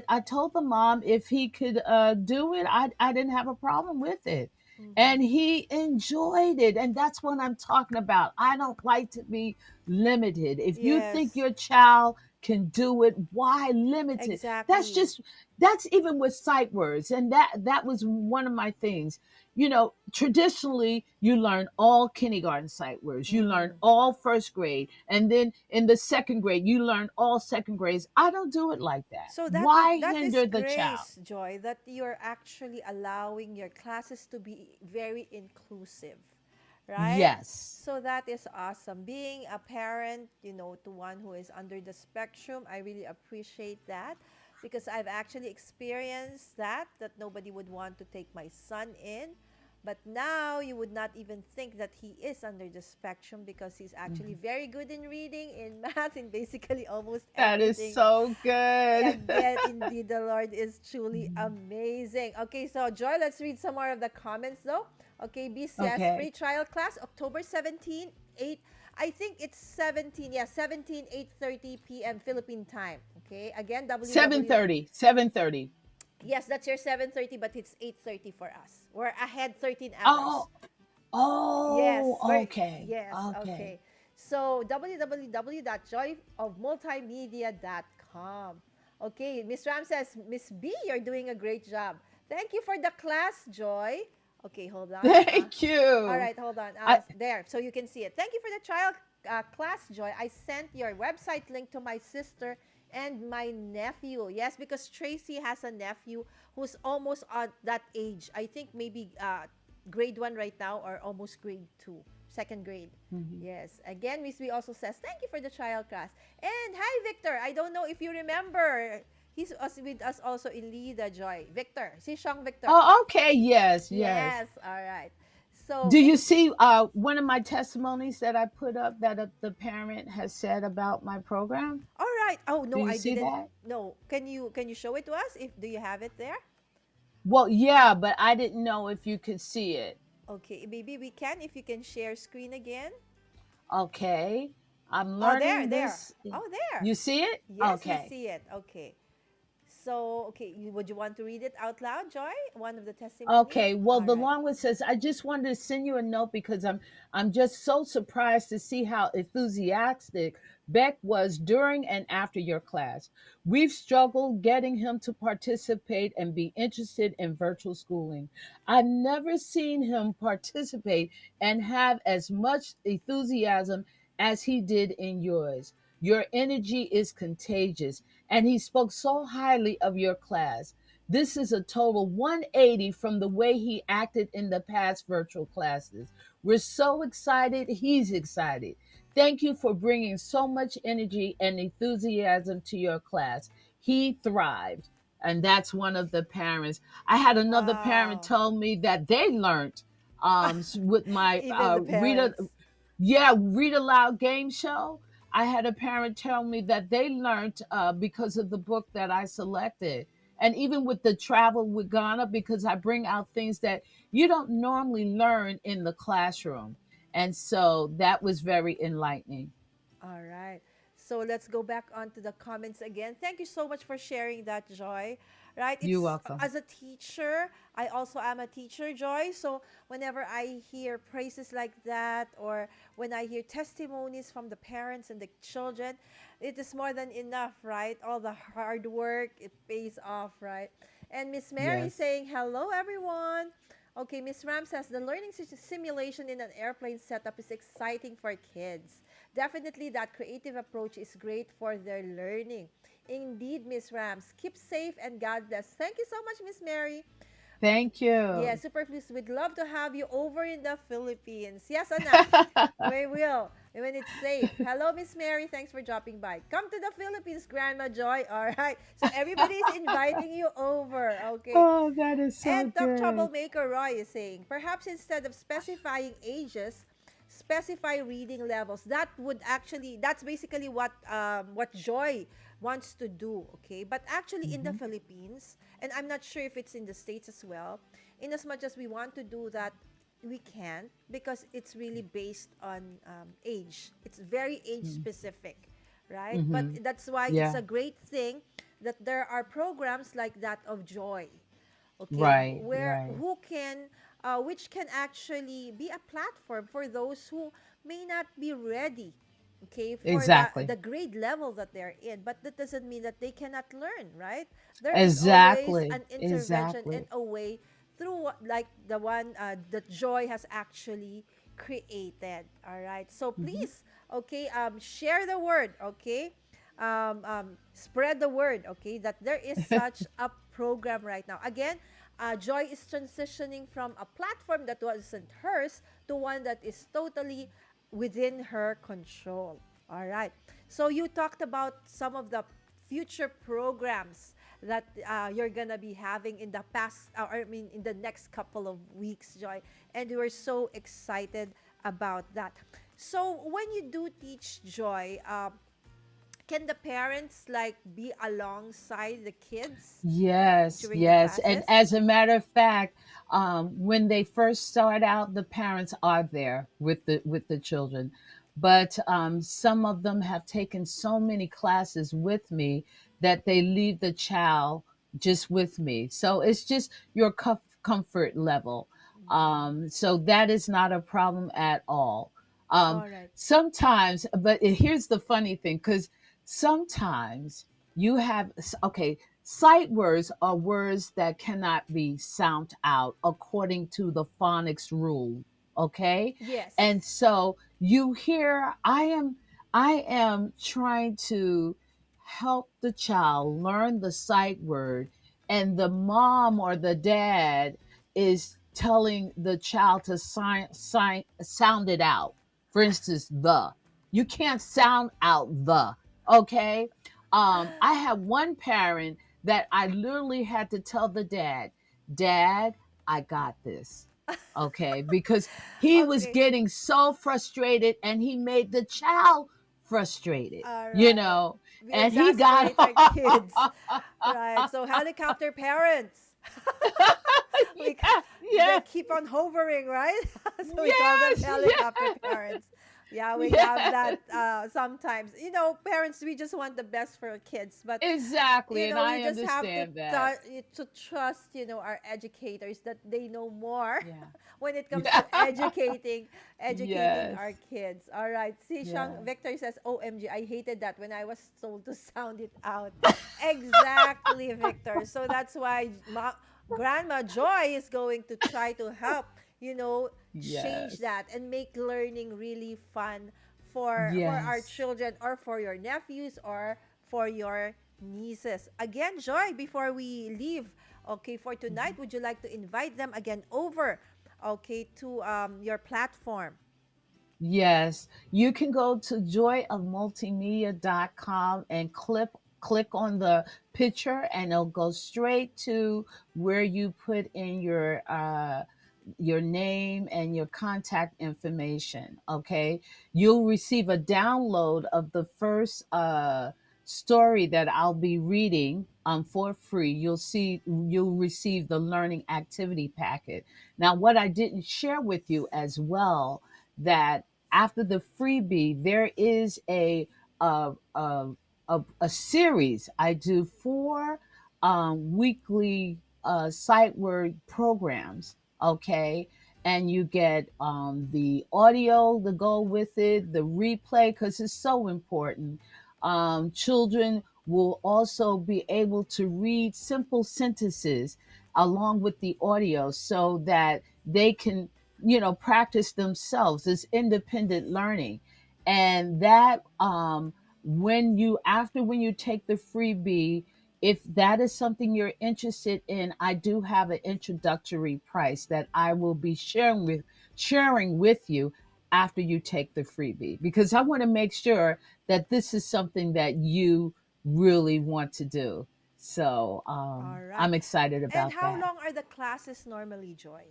[SPEAKER 2] I told the mom if he could do it, I didn't have a problem with it.
[SPEAKER 1] Mm-hmm.
[SPEAKER 2] And he enjoyed it. And that's what I'm talking about. I don't like to be limited. If you think
[SPEAKER 1] Yes,
[SPEAKER 2] your child can do it, why limit it? That's
[SPEAKER 1] exactly.
[SPEAKER 2] just, that's even with sight words. And that was one of my things. You know, traditionally you learn all kindergarten sight words, you learn
[SPEAKER 1] Mm-hmm.
[SPEAKER 2] all first grade, and then in the second grade you learn all second grades. I don't do it like that.
[SPEAKER 1] So
[SPEAKER 2] Why
[SPEAKER 1] that is
[SPEAKER 2] hinder the child?
[SPEAKER 1] grace, Joy, that you're actually allowing your classes to be very inclusive, right?
[SPEAKER 2] Yes.
[SPEAKER 1] So that is awesome. Being a parent, to one who is under the spectrum, I really appreciate that because I've actually experienced that nobody would want to take my son in. But now you would not even think that he is under the spectrum because he's actually
[SPEAKER 2] Mhm.
[SPEAKER 1] very good in reading, in math, in basically almost
[SPEAKER 2] That is
[SPEAKER 1] everything.
[SPEAKER 2] so good.
[SPEAKER 1] Again, indeed, the Lord is truly amazing. Okay, so Joy, let's read some more of the comments though. Okay, B says
[SPEAKER 2] Okay.
[SPEAKER 1] free trial class October 17, 8. I think it's 17, yeah, 17, 8:30 p.m. Philippine time. Okay, again,
[SPEAKER 2] Seven
[SPEAKER 1] www.
[SPEAKER 2] thirty. 7:30.
[SPEAKER 1] Yes, that's your 7:30, but it's 8:30 for us. We're ahead 13 hours.
[SPEAKER 2] Oh,
[SPEAKER 1] Yes, we're
[SPEAKER 2] okay.
[SPEAKER 1] yes,
[SPEAKER 2] Okay.
[SPEAKER 1] okay. So www.joyofmultimedia.com. Okay, Miss Ram says, Miss B, you're doing a great job. Thank you for the class, Joy. Okay, hold on.
[SPEAKER 2] Thank
[SPEAKER 1] All
[SPEAKER 2] you.
[SPEAKER 1] right, hold on.
[SPEAKER 2] I
[SPEAKER 1] There, so you can see it. Thank you for the trial class, Joy. I sent your website link to my sister and my nephew. Yes, because Tracy has a nephew who's almost at that age. I think maybe grade one right now or almost grade two, second grade.
[SPEAKER 2] Mhm.
[SPEAKER 1] Yes. Again, Miss B also says, thank you for the trial class. And hi, Victor. I don't know if you remember. He's with us also in Lida Joy. Victor. Si Sean Victor.
[SPEAKER 2] Oh, okay. Yes, yes.
[SPEAKER 1] Yes. All right. So,
[SPEAKER 2] Do you see one of my testimonies that I put up that the parent has said about my program?
[SPEAKER 1] all right. Oh
[SPEAKER 2] Do
[SPEAKER 1] no,
[SPEAKER 2] you
[SPEAKER 1] I
[SPEAKER 2] see
[SPEAKER 1] didn't.
[SPEAKER 2] that?
[SPEAKER 1] No. Can you show it to us? If do you have it there?
[SPEAKER 2] Well, yeah, but I didn't know if you could see it.
[SPEAKER 1] Okay, maybe we can if you can share screen again.
[SPEAKER 2] Okay. I'm
[SPEAKER 1] Oh, there,
[SPEAKER 2] learning
[SPEAKER 1] there.
[SPEAKER 2] this.
[SPEAKER 1] Oh, there.
[SPEAKER 2] You see it?
[SPEAKER 1] Yes, we
[SPEAKER 2] Okay.
[SPEAKER 1] see it. Okay. So, okay, would you want to read it out loud, Joy? One of the testimony?
[SPEAKER 2] Okay, well,
[SPEAKER 1] All
[SPEAKER 2] the
[SPEAKER 1] right.
[SPEAKER 2] long one says, I just wanted to send you a note because I'm just so surprised to see how enthusiastic Beck was during and after your class. We've struggled getting him to participate and be interested in virtual schooling. I've never seen him participate and have as much enthusiasm as he did in yours. Your energy is contagious, and he spoke so highly of your class. This is a total 180 from the way he acted in the past virtual classes. We're so excited. He's excited. Thank you for bringing so much energy and enthusiasm to your class. He thrived. And that's one of the parents. I had another parent
[SPEAKER 1] Wow.
[SPEAKER 2] tell me that they learned with my
[SPEAKER 1] Even the parents.
[SPEAKER 2] read aloud game show. I had a parent tell me that they learned because of the book that I selected. And even with the travel with Ghana, because I bring out things that you don't normally learn in the classroom. And so that was very enlightening.
[SPEAKER 1] All right. So let's go back onto the comments again. Thank you so much for sharing that, Joy. Right?
[SPEAKER 2] You're
[SPEAKER 1] It's
[SPEAKER 2] welcome.
[SPEAKER 1] as a teacher, I also am a teacher, Joy. So whenever I hear praises like that, or when I hear testimonies from the parents and the children, it is more than enough, right? All the hard work, it pays off, right? And Miss Mary
[SPEAKER 2] Yes.
[SPEAKER 1] saying, hello, everyone. Okay, Miss Ram says the learning simulation in an airplane setup is exciting for kids. Definitely, that creative approach is great for their learning. Indeed, Miss Rams. Keep safe and God bless. Thank you so much, Miss Mary.
[SPEAKER 2] Thank
[SPEAKER 1] Yeah,
[SPEAKER 2] you.
[SPEAKER 1] Superfluous, we'd love to have you over in the Philippines. Yes, anak. We will when it's safe. Hello, Miss Mary. Thanks for dropping by. Come to the Philippines, Grandma Joy. All right. So everybody is inviting you over. Okay.
[SPEAKER 2] Oh, that is so
[SPEAKER 1] And Top
[SPEAKER 2] good.
[SPEAKER 1] Troublemaker Roy is saying, perhaps instead of specifying ages, specify reading levels. That's basically what Joy wants to do, okay? But actually in the
[SPEAKER 2] Hmm.
[SPEAKER 1] Philippines, and I'm not sure if it's in the States as well, in as much as we want to do that, we can't because it's really based on age. It's very age specific, right? But
[SPEAKER 2] Hmm.
[SPEAKER 1] that's why it's
[SPEAKER 2] Yeah.
[SPEAKER 1] a great thing that there are programs like that of Joy, okay,
[SPEAKER 2] Right.
[SPEAKER 1] where
[SPEAKER 2] Right.
[SPEAKER 1] who can which can actually be a platform for those who may not be ready, okay, for
[SPEAKER 2] Exactly.
[SPEAKER 1] the grade level that they're in, but that doesn't mean that they cannot learn, right? There is always
[SPEAKER 2] Exactly.
[SPEAKER 1] an intervention and
[SPEAKER 2] Exactly.
[SPEAKER 1] a way through like the one that Joy has actually created. All right, so
[SPEAKER 2] Hmm.
[SPEAKER 1] please, okay, share the word, okay, spread the word, okay, that there is such a program right now. Again, Joy is transitioning from a platform that wasn't hers to one that is totally within her control. All right. So you talked about some of the future programs that you're gonna be having in the past, or I mean, in the next couple of weeks, Joy, and we're so excited about that. So when you do teach, Joy, can the parents like be alongside the kids
[SPEAKER 2] Yes,
[SPEAKER 1] during the
[SPEAKER 2] yes. And
[SPEAKER 1] classes?
[SPEAKER 2] as a matter of fact, when they first start out, the parents are there with the children. But some of them have taken so many classes with me that they leave the child just with me. So it's just your comfort level. So that is not a problem at all. Um,
[SPEAKER 1] All right.
[SPEAKER 2] Sometimes, but here's the funny thing, because sometimes you have, okay, sight words are words that cannot be sound out according to the phonics rule. Okay.
[SPEAKER 1] Yes.
[SPEAKER 2] And so you hear, I am trying to help the child learn the sight word, and the mom or the dad is telling the child to sound it out. For instance, the. You can't sound out the. Okay. I have one parent. that I literally had to tell the dad, Dad, I got this. Okay, because he was
[SPEAKER 1] Okay.
[SPEAKER 2] getting so frustrated and he made the child frustrated,
[SPEAKER 1] All
[SPEAKER 2] you
[SPEAKER 1] right.
[SPEAKER 2] know,
[SPEAKER 1] We
[SPEAKER 2] and he got
[SPEAKER 1] exasperate our kids. Right. So helicopter parents. we
[SPEAKER 2] yeah,
[SPEAKER 1] they
[SPEAKER 2] yeah,
[SPEAKER 1] keep on hovering, right? So we call them
[SPEAKER 2] yes,
[SPEAKER 1] helicopter
[SPEAKER 2] yes,
[SPEAKER 1] parents. Yeah, we have that
[SPEAKER 2] yes,
[SPEAKER 1] sometimes. Parents, we just want the best for our kids, but
[SPEAKER 2] exactly, and
[SPEAKER 1] we
[SPEAKER 2] I
[SPEAKER 1] just have to
[SPEAKER 2] understand that.
[SPEAKER 1] trust, our educators that they know more
[SPEAKER 2] Yeah,
[SPEAKER 1] when it comes to
[SPEAKER 2] yeah,
[SPEAKER 1] educating
[SPEAKER 2] yes,
[SPEAKER 1] our kids. All right. See,
[SPEAKER 2] yeah.
[SPEAKER 1] Victor says, "OMG, I hated that when I was told to sound it out." Exactly, Victor. So that's why Grandma Joy is going to try to help, change
[SPEAKER 2] Yes.
[SPEAKER 1] that and make learning really fun for our
[SPEAKER 2] Yes.
[SPEAKER 1] children or for your nephews or for your nieces. Again, Joy, before we leave, okay, for tonight,
[SPEAKER 2] Mhm.
[SPEAKER 1] would you like to invite them again over, okay, to your platform?
[SPEAKER 2] Yes. You can go to joyofmultimedia.com and click on the picture and it'll go straight to where you put in your name and your contact information. Okay. You'll receive a download of the first story that I'll be reading for free. You'll receive the learning activity packet. Now, what I didn't share with you as well, that after the freebie, there is a, a, a series. I do four weekly sight word programs. Okay. And you get the audio to go with it, the replay, because it's so important. Children will also be able to read simple sentences along with the audio so that they can, practice themselves. It's independent learning. And that, when you take the freebie, if that is something you're interested in, I do have an introductory price that I will be sharing with you after you take the freebie, because I want to make sure that this is something that you really want to do. So
[SPEAKER 1] All right.
[SPEAKER 2] I'm excited
[SPEAKER 1] And
[SPEAKER 2] about
[SPEAKER 1] how
[SPEAKER 2] that.
[SPEAKER 1] long are the classes normally, Joy?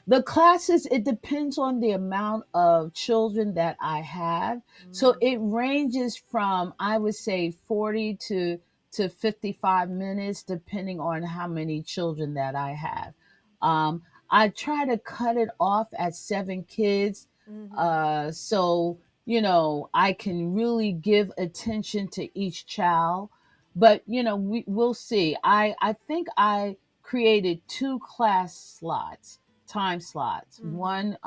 [SPEAKER 2] The classes, it depends on the amount of children that I have. So
[SPEAKER 1] Mm,
[SPEAKER 2] it ranges from, I would say, 40 to 55 minutes, depending on how many children that I have. I try to cut it off at 7 kids.
[SPEAKER 1] mm-hmm.
[SPEAKER 2] So, I can really give attention to each child. But, we'll see. I think I created two class time slots.
[SPEAKER 1] Mm-hmm.
[SPEAKER 2] One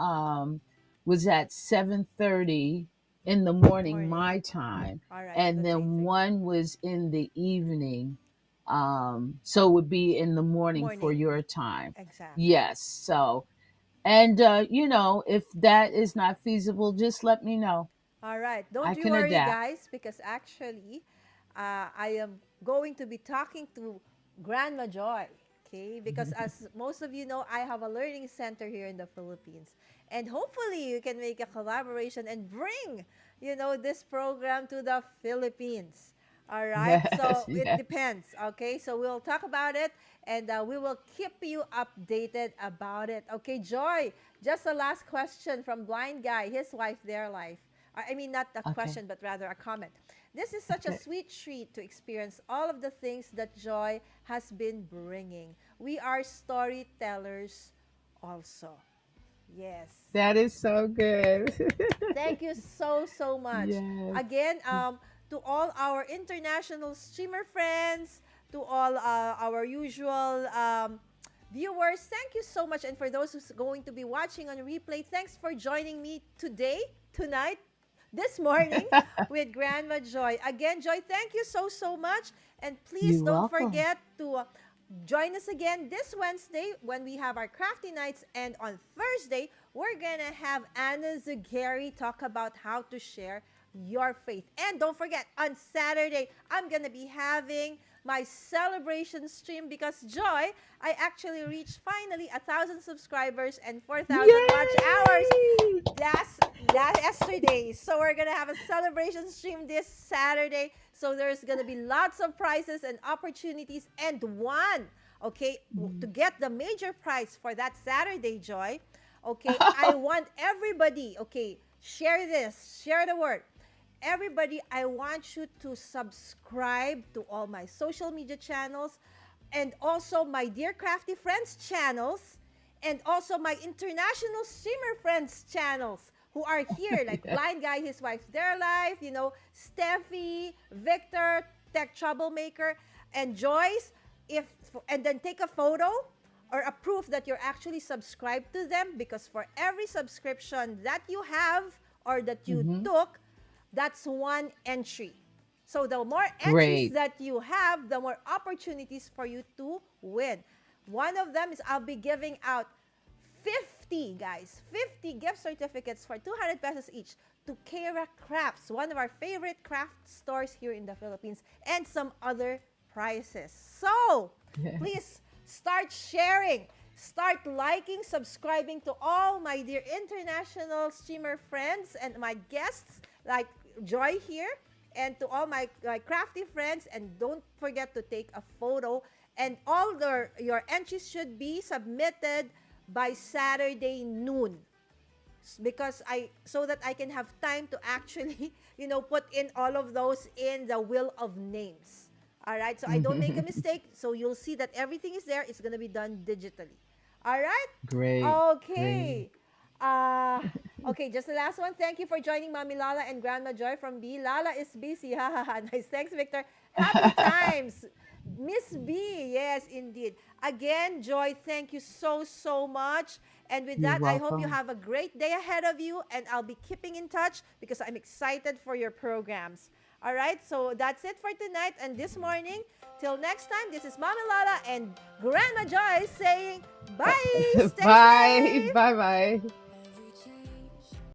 [SPEAKER 2] was at 7:30 in the morning
[SPEAKER 1] Morning.
[SPEAKER 2] my time,
[SPEAKER 1] All right. So
[SPEAKER 2] and
[SPEAKER 1] that's
[SPEAKER 2] then
[SPEAKER 1] easy.
[SPEAKER 2] one was in the evening. So it would be in the morning for
[SPEAKER 1] Morning.
[SPEAKER 2] your time.
[SPEAKER 1] Exactly.
[SPEAKER 2] Yes. So, and if that is not feasible, just let me know.
[SPEAKER 1] All right. Don't
[SPEAKER 2] I
[SPEAKER 1] you
[SPEAKER 2] can
[SPEAKER 1] worry,
[SPEAKER 2] adapt.
[SPEAKER 1] guys, because actually, I am going to be talking to Grandma Joy. Okay. Because as most of you know, I have a learning center here in the Philippines. And hopefully, you can make a collaboration and bring, this program to the Philippines. All right.
[SPEAKER 2] Yes.
[SPEAKER 1] So it
[SPEAKER 2] Yes.
[SPEAKER 1] depends. Okay. So we'll talk about it and we will keep you updated about it. Okay, Joy, just a last question from Blind Guy, his wife, their life. I mean, not a
[SPEAKER 2] Okay.
[SPEAKER 1] question, but rather a comment. This is such a
[SPEAKER 2] Okay.
[SPEAKER 1] sweet treat to experience all of the things that Joy has been bringing. We are storytellers also. Yes.
[SPEAKER 2] That is so good.
[SPEAKER 1] Thank you so, so much.
[SPEAKER 2] Yes.
[SPEAKER 1] Again, to all our international streamer friends, to all our usual viewers, thank you so much. And for those who's going to be watching on replay, thanks for joining me today, tonight, this morning with Grandma Joy. Again, Joy, thank you so, so much. And please
[SPEAKER 2] You're
[SPEAKER 1] don't
[SPEAKER 2] welcome.
[SPEAKER 1] forget to join us again this Wednesday when we have our crafty nights. And on Thursday, we're going to have Anna Zagari talk about how to share your faith. And don't forget, on Saturday, I'm going to be having my celebration stream because Joy, I actually reached finally 1,000 subscribers and 4,000 watch hours
[SPEAKER 2] Yay!
[SPEAKER 1] last yesterday. So we're gonna have a celebration stream this Saturday. So there's gonna be lots of prizes and opportunities, and one, okay, to
[SPEAKER 2] Mhm.
[SPEAKER 1] get the major prize for that Saturday, Joy. Okay, I want everybody, okay, share this, share the word. Everybody, I want you to subscribe to all my social media channels, and also my Dear Crafty Friends channels, and also my international streamer friends channels who are here, like Blind Guy, his wife, their life, Steffi, Victor, Tech Troublemaker, and Joyce. If and then take a photo or a proof that you're actually subscribed to them, because for every subscription that you have or that you
[SPEAKER 2] Mhm.
[SPEAKER 1] took, that's one entry. So the more entries
[SPEAKER 2] Great.
[SPEAKER 1] that you have, the more opportunities for you to win. One of them is I'll be giving out 50, guys, 50 gift certificates for 200 pesos each to Kera Crafts, one of our favorite craft stores here in the Philippines, and some other prizes. So, please start sharing, start liking, subscribing to all my dear international streamer friends and my guests like Joy here, and to all my crafty friends. And don't forget to take a photo. And all your entries should be submitted by Saturday noon, because I so that I can have time to actually put in all of those in the wheel of names. All right, so I don't make a mistake. So you'll see that everything is there. It's gonna be done digitally. All right.
[SPEAKER 2] Great. Great.
[SPEAKER 1] Okay. Uh, okay, just the last one. Thank you for joining Mommy Lala and Grandma Joy from B. Lala is busy. Ha ha ha. Nice. Thanks, Victor. Happy times. Miss B. Yes, indeed. Again, Joy, thank you so, so much. And with
[SPEAKER 2] You're
[SPEAKER 1] that, I hope you
[SPEAKER 2] welcome.
[SPEAKER 1] have a great day ahead of you. And I'll be keeping in touch because I'm excited for your programs. All right, so that's it for tonight and this morning. Till next time, this is Mama Lala and Grandma Joy saying bye. Stay
[SPEAKER 2] Bye.
[SPEAKER 1] safe.
[SPEAKER 2] Bye bye.